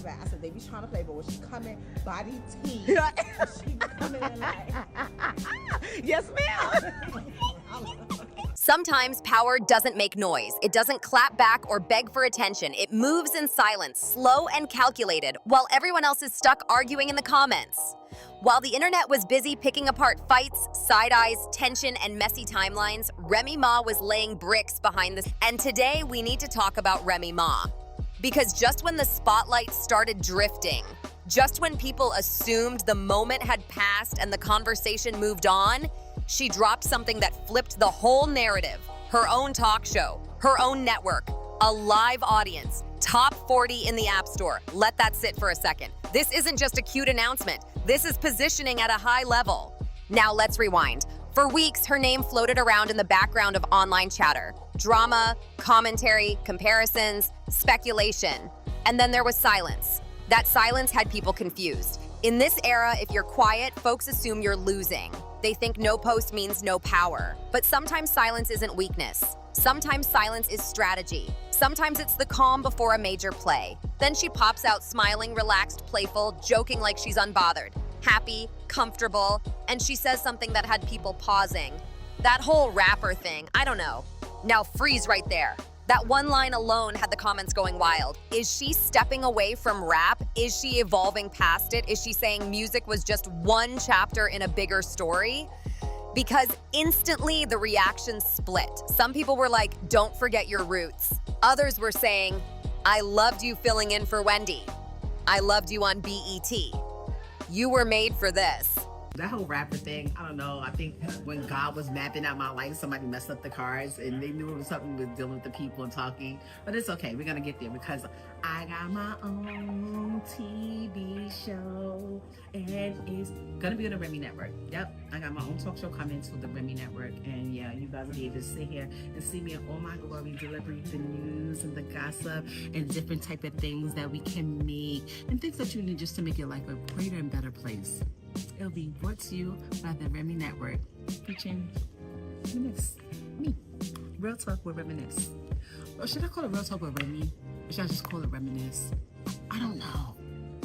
back. I said, they be trying to play, but when she coming, body tea, she coming in like, Yes, ma'am. Sometimes power doesn't make noise. It doesn't clap back or beg for attention. It moves in silence, slow and calculated, while everyone else is stuck arguing in the comments. While the internet was busy picking apart fights, side eyes, tension, and messy timelines, Remy Ma was laying bricks behind this. And today we need to talk about Remy Ma. Because just when the spotlight started drifting, just when people assumed the moment had passed and the conversation moved on, she dropped something that flipped the whole narrative. Her own talk show, her own network, a live audience, top 40 in the App Store. Let that sit for a second. This isn't just a cute announcement. This is positioning at a high level. Now let's rewind. For weeks, her name floated around in the background of online chatter. Drama, commentary, comparisons, speculation. And then there was silence. That silence had people confused. In this era, if you're quiet, folks assume you're losing. They think no post means no power. But sometimes silence isn't weakness. Sometimes silence is strategy. Sometimes it's the calm before a major play. Then she pops out smiling, relaxed, playful, joking like she's unbothered, happy, comfortable, and she says something that had people pausing. That whole rapper thing, I don't know. Now freeze right there. That one line alone had the comments going wild. Is she stepping away from rap? Is she evolving past it? Is she saying music was just one chapter in a bigger story? Because instantly the reactions split. Some people were like, don't forget your roots. Others were saying, I loved you filling in for Wendy. I loved you on BET. You were made for this. That whole rapper thing, I don't know. I think when God was mapping out my life, somebody messed up the cards and they knew it was something with dealing with the people and talking. But it's okay. We're going to get there because I got my own TV show and it's going to be on the Remy Network. Yep. I got my own talk show coming to the Remy Network. And yeah, you guys will be able to sit here and see me in all my glory, delivering the news and the gossip and different type of things that we can make and things that you need just to make your life a greater and better place. It'll be brought to you by the Remy Network, featuring Reminisce, me, Real Talk with Reminisce. Or should I call it Real Talk with Remy? Or should I just call it Reminisce? I don't know.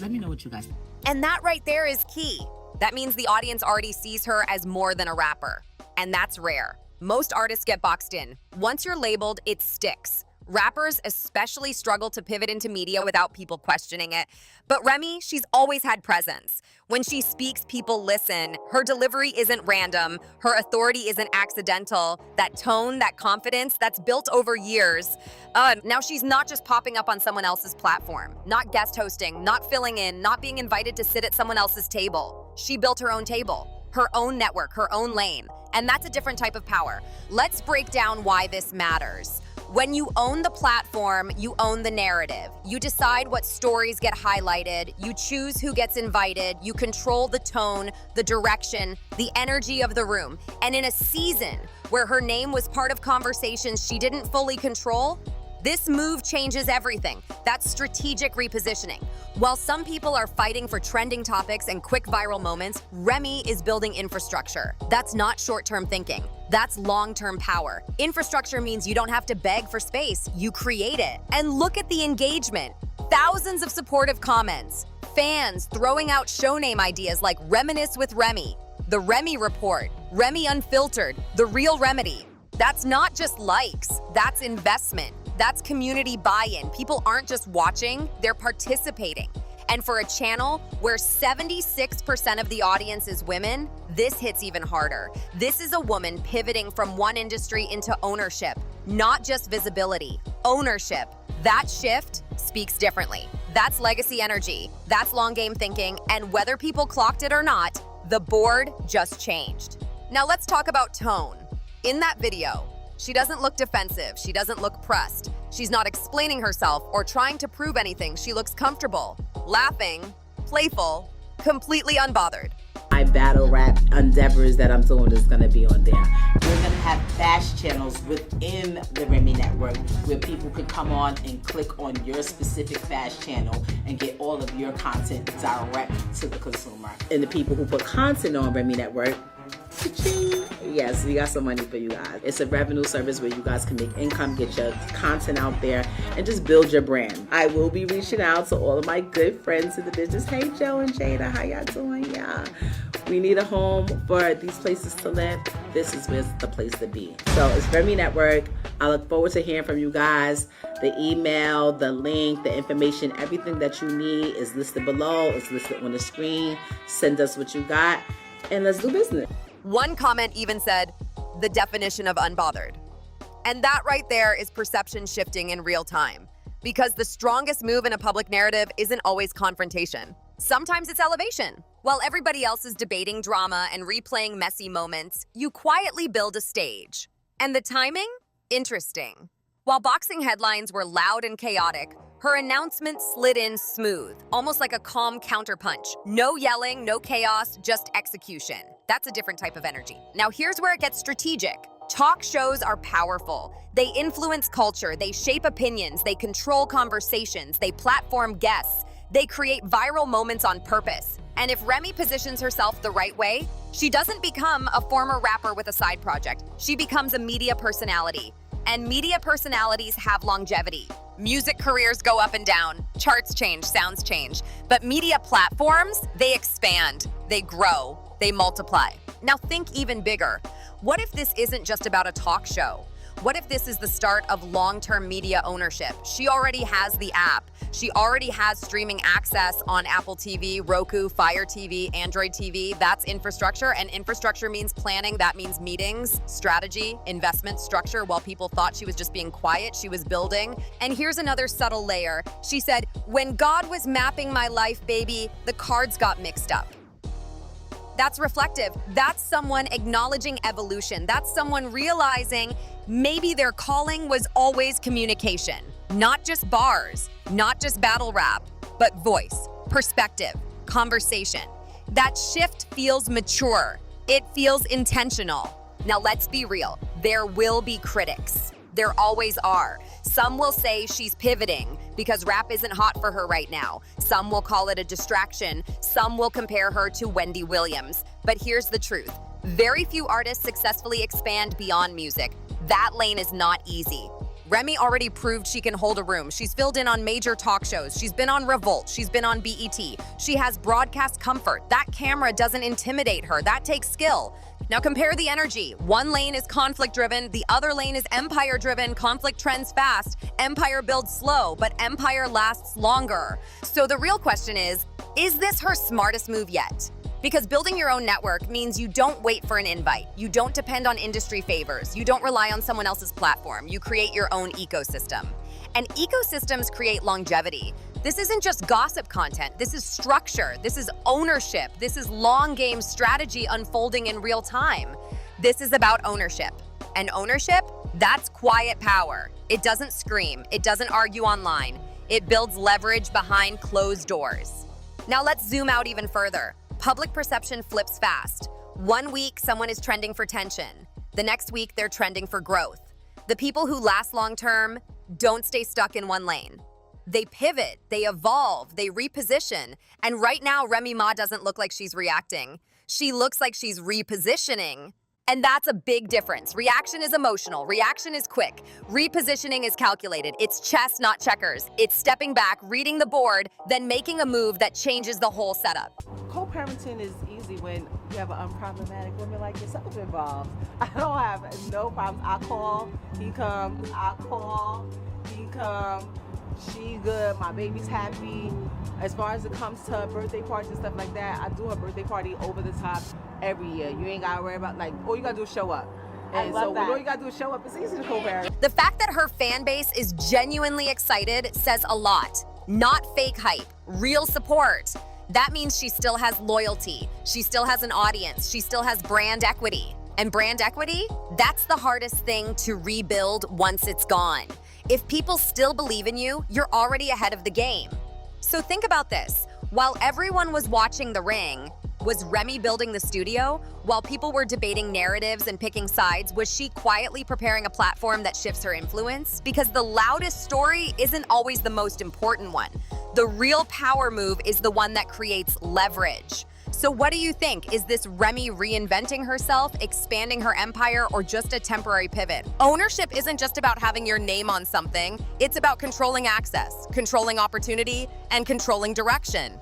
Let me know what you guys think. And that right there is key. That means the audience already sees her as more than a rapper. And that's rare. Most artists get boxed in. Once you're labeled, it sticks. Rappers especially struggle to pivot into media without people questioning it. But Remy, she's always had presence. When she speaks, people listen. Her delivery isn't random. Her authority isn't accidental. That tone, that confidence, that's built over years. Now she's not just popping up on someone else's platform, not guest hosting, not filling in, not being invited to sit at someone else's table. She built her own table, her own network, her own lane. And that's a different type of power. Let's break down why this matters. When you own the platform, you own the narrative. You decide what stories get highlighted, you choose who gets invited, you control the tone, the direction, the energy of the room. And in a season where her name was part of conversations she didn't fully control, this move changes everything. That's strategic repositioning. While some people are fighting for trending topics and quick viral moments, Remy is building infrastructure. That's not short-term thinking. That's long-term power. Infrastructure means you don't have to beg for space, you create it. And look at the engagement. Thousands of supportive comments. Fans throwing out show name ideas like Reminisce with Remy, The Remy Report, Remy Unfiltered, The Real Remedy. That's not just likes, that's investment. That's community buy-in. People aren't just watching, they're participating. And for a channel where 76% of the audience is women, this hits even harder. This is a woman pivoting from one industry into ownership, not just visibility, ownership. That shift speaks differently. That's legacy energy, that's long game thinking, and whether people clocked it or not, the board just changed. Now let's talk about tone. In that video, she doesn't look defensive, she doesn't look pressed. She's not explaining herself or trying to prove anything. She looks comfortable, laughing, playful, completely unbothered. My battle rap endeavors that I'm doing is gonna be on there. We're gonna have fast channels within the Remy Network where people could come on and click on your specific fast channel and get all of your content direct to the consumer. And the people who put content on Remy Network, Cha-ching. Yes, we got some money for you guys. It's a revenue service where you guys can make income, get your content out there, and just build your brand. I will be reaching out to all of my good friends in the business. Hey, Joe and Jada, how y'all doing? Yeah. We need a home for these places to live. This is where's the place to be. So it's Remy Network. I look forward to hearing from you guys. The email, the link, the information, everything that you need is listed below. It's listed on the screen. Send us what you got, and let's do business. One comment even said, the definition of unbothered. And that right there is perception shifting in real time. Because the strongest move in a public narrative isn't always confrontation. Sometimes it's elevation. While everybody else is debating drama and replaying messy moments, you quietly build a stage. And the timing? Interesting. While boxing headlines were loud and chaotic, her announcement slid in smooth, almost like a calm counterpunch. No yelling, no chaos, just execution. That's a different type of energy. Now here's where it gets strategic. Talk shows are powerful. They influence culture, they shape opinions, they control conversations, they platform guests, they create viral moments on purpose. And if Remy positions herself the right way, she doesn't become a former rapper with a side project. She becomes a media personality. And media personalities have longevity. Music careers go up and down, charts change, sounds change. But media platforms, they expand, they grow, they multiply. Now think even bigger. What if this isn't just about a talk show? What if this is the start of long-term media ownership? She already has the app. She already has streaming access on Apple TV, Roku, Fire TV, Android TV. That's infrastructure, and infrastructure means planning. That means meetings, strategy, investment, structure. While people thought she was just being quiet, she was building. And here's another subtle layer. She said, when God was mapping my life, baby, the cards got mixed up. That's reflective. That's someone acknowledging evolution. That's someone realizing maybe their calling was always communication. Not just bars, not just battle rap, but voice, perspective, conversation. That shift feels mature. It feels intentional. Now let's be real. There will be critics. There always are. Some will say she's pivoting because rap isn't hot for her right now. Some will call it a distraction. Some will compare her to Wendy Williams. But here's the truth. Very few artists successfully expand beyond music. That lane is not easy. Remy already proved she can hold a room. She's filled in on major talk shows. She's been on Revolt. She's been on BET. She has broadcast comfort. That camera doesn't intimidate her. That takes skill. Now compare the energy. One lane is conflict-driven, the other lane is empire-driven. Conflict trends fast, empire builds slow, but empire lasts longer. So the real question is this her smartest move yet? Because building your own network means you don't wait for an invite. You don't depend on industry favors. You don't rely on someone else's platform. You create your own ecosystem. And ecosystems create longevity. This isn't just gossip content. This is structure. This is ownership. This is long game strategy unfolding in real time. This is about ownership. And ownership, that's quiet power. It doesn't scream. It doesn't argue online. It builds leverage behind closed doors. Now let's zoom out even further. Public perception flips fast. One week, someone is trending for tension. The next week, they're trending for growth. The people who last long-term don't stay stuck in one lane. They pivot, they evolve, they reposition. And right now, Remy Ma doesn't look like she's reacting. She looks like she's repositioning. And that's a big difference. Reaction is emotional. Reaction is quick. Repositioning is calculated. It's chess, not checkers. It's stepping back, reading the board, then making a move that changes the whole setup. Co-parenting is easy when you have an unproblematic woman like yourself involved. I don't have no problems. I call, he comes. I call, he comes. She good, my baby's happy. As far as it comes to her birthday parties and stuff like that, I do her birthday party over the top every year. You ain't gotta worry about, like, all you gotta do is show up. And so when all you gotta do is show up, it's easy to co-parent. The fact that her fan base is genuinely excited says a lot. Not fake hype, real support. That means she still has loyalty. She still has an audience. She still has brand equity. And brand equity, that's the hardest thing to rebuild once it's gone. If people still believe in you, you're already ahead of the game. So think about this. While everyone was watching The Ring, was Remy building the studio? While people were debating narratives and picking sides, was she quietly preparing a platform that shifts her influence? Because the loudest story isn't always the most important one. The real power move is the one that creates leverage. So what do you think? Is this Remy reinventing herself, expanding her empire, or just a temporary pivot? Ownership isn't just about having your name on something. It's about controlling access, controlling opportunity, and controlling direction.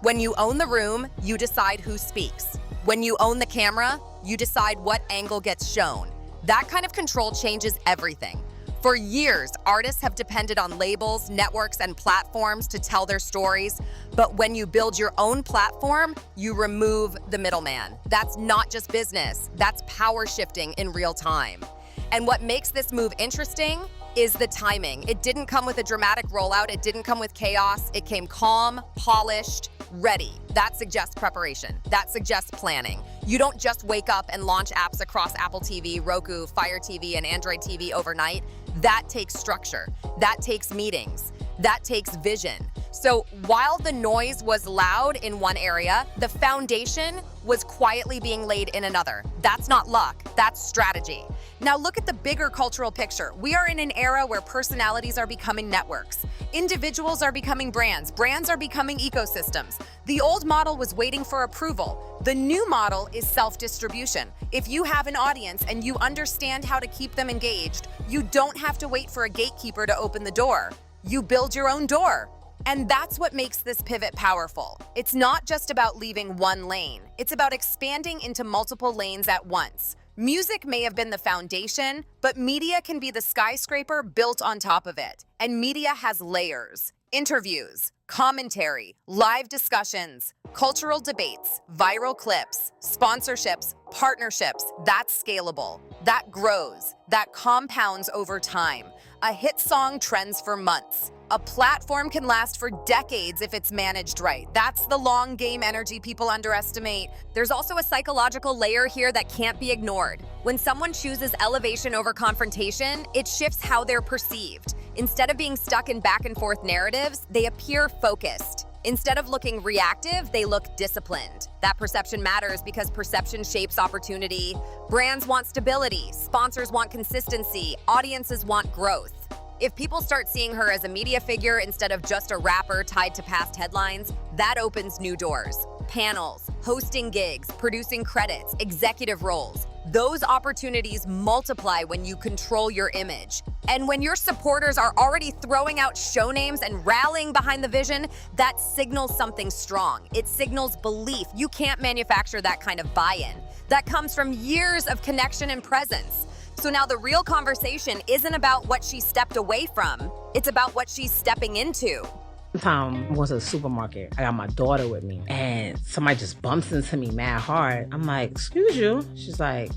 When you own the room, you decide who speaks. When you own the camera, you decide what angle gets shown. That kind of control changes everything. For years, artists have depended on labels, networks, and platforms to tell their stories. But when you build your own platform, you remove the middleman. That's not just business, that's power shifting in real time. And what makes this move interesting is the timing. It didn't come with a dramatic rollout, it didn't come with chaos, it came calm, polished, ready. That suggests preparation. That suggests planning. You don't just wake up and launch apps across Apple TV, Roku, Fire TV, and Android TV overnight. That takes structure. That takes meetings. That takes vision. So while the noise was loud in one area, the foundation was quietly being laid in another. That's not luck, that's strategy. Now look at the bigger cultural picture. We are in an era where personalities are becoming networks. Individuals are becoming brands. Brands are becoming ecosystems. The old model was waiting for approval. The new model is self-distribution. If you have an audience and you understand how to keep them engaged, you don't have to wait for a gatekeeper to open the door. You build your own door. And that's what makes this pivot powerful. It's not just about leaving one lane. It's about expanding into multiple lanes at once. Music may have been the foundation, but media can be the skyscraper built on top of it. And media has layers: interviews, commentary, live discussions, cultural debates, viral clips, sponsorships, partnerships. That's scalable. That grows. That compounds over time. A hit song trends for months. A platform can last for decades if it's managed right. That's the long game energy people underestimate. There's also a psychological layer here that can't be ignored. When someone chooses elevation over confrontation, it shifts how they're perceived. Instead of being stuck in back and forth narratives, they appear focused. Instead of looking reactive, they look disciplined. That perception matters because perception shapes opportunity. Brands want stability, sponsors want consistency, audiences want growth. If people start seeing her as a media figure instead of just a rapper tied to past headlines, that opens new doors. Panels, hosting gigs, producing credits, executive roles. Those opportunities multiply when you control your image. And when your supporters are already throwing out show names and rallying behind the vision, that signals something strong. It signals belief. You can't manufacture that kind of buy-in. That comes from years of connection and presence. So now the real conversation isn't about what she stepped away from, it's about what she's stepping into. One time I was at a supermarket. I got my daughter with me, and somebody just bumps into me mad hard. I'm like, excuse you. She's like,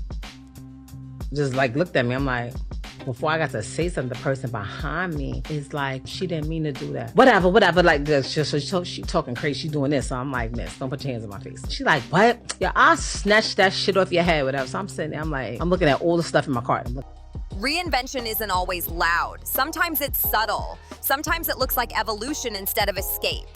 just like looked at me. I'm like, before I got to say something, the person behind me is like, she didn't mean to do that. Whatever, like this. So she talking crazy, she doing this. So I'm like, miss, don't put your hands in my face. She like, what? Yeah, I'll snatch that shit off your head, whatever. So I'm sitting there, I'm like, I'm looking at all the stuff in my cart. Reinvention isn't always loud. Sometimes it's subtle. Sometimes it looks like evolution instead of escape.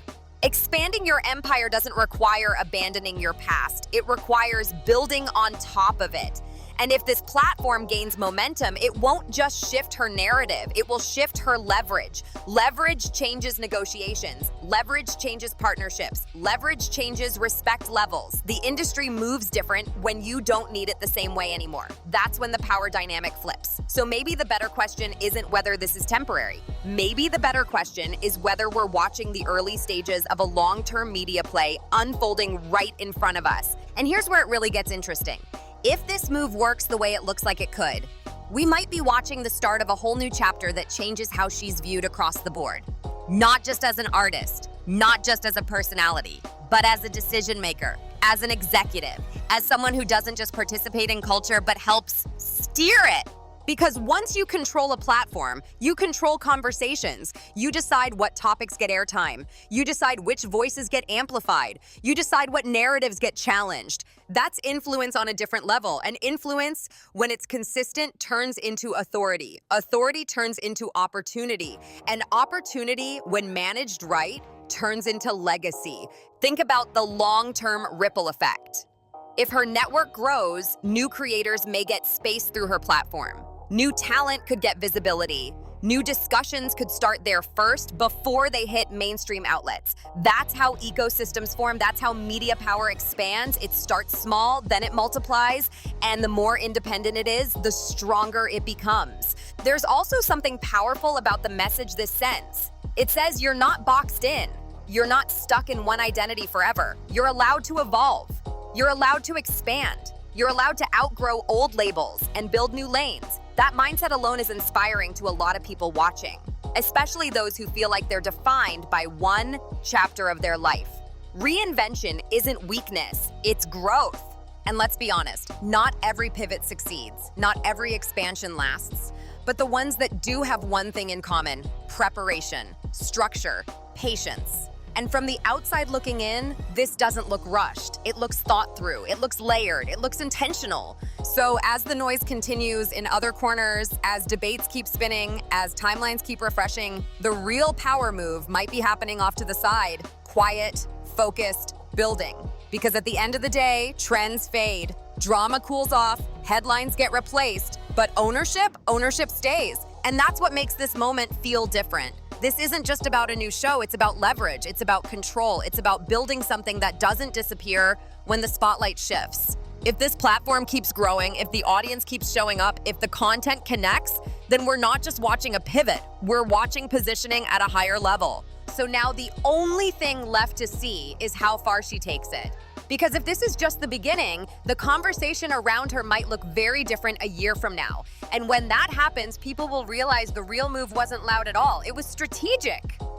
Expanding your empire doesn't require abandoning your past. It requires building on top of it. And if this platform gains momentum, it won't just shift her narrative, it will shift her leverage. Leverage changes negotiations. Leverage changes partnerships. Leverage changes respect levels. The industry moves different when you don't need it the same way anymore. That's when the power dynamic flips. So maybe the better question isn't whether this is temporary. Maybe the better question is whether we're watching the early stages of a long-term media play unfolding right in front of us. And here's where it really gets interesting. If this move works the way it looks like it could, we might be watching the start of a whole new chapter that changes how she's viewed across the board. Not just as an artist, not just as a personality, but as a decision maker, as an executive, as someone who doesn't just participate in culture, but helps steer it. Because once you control a platform, you control conversations. You decide what topics get airtime. You decide which voices get amplified. You decide what narratives get challenged. That's influence on a different level. And influence, when it's consistent, turns into authority. Authority turns into opportunity. And opportunity, when managed right, turns into legacy. Think about the long-term ripple effect. If her network grows, new creators may get space through her platform. New talent could get visibility. New discussions could start there first before they hit mainstream outlets. That's how ecosystems form. That's how media power expands. It starts small, then it multiplies, and the more independent it is, the stronger it becomes. There's also something powerful about the message this sends. It says you're not boxed in. You're not stuck in one identity forever. You're allowed to evolve. You're allowed to expand. You're allowed to outgrow old labels and build new lanes. That mindset alone is inspiring to a lot of people watching, especially those who feel like they're defined by one chapter of their life. Reinvention isn't weakness, it's growth. And let's be honest, not every pivot succeeds, not every expansion lasts. But the ones that do have one thing in common: preparation, structure, patience. And from the outside looking in, this doesn't look rushed. It looks thought through, it looks layered, it looks intentional. So as the noise continues in other corners, as debates keep spinning, as timelines keep refreshing, the real power move might be happening off to the side, quiet, focused, building. Because at the end of the day, trends fade, drama cools off, headlines get replaced, but ownership stays. And that's what makes this moment feel different. This isn't just about a new show, it's about leverage, it's about control, it's about building something that doesn't disappear when the spotlight shifts. If this platform keeps growing, if the audience keeps showing up, if the content connects, then we're not just watching a pivot, we're watching positioning at a higher level. So now the only thing left to see is how far she takes it. Because if this is just the beginning, the conversation around her might look very different a year from now. And when that happens, people will realize the real move wasn't loud at all. It was strategic.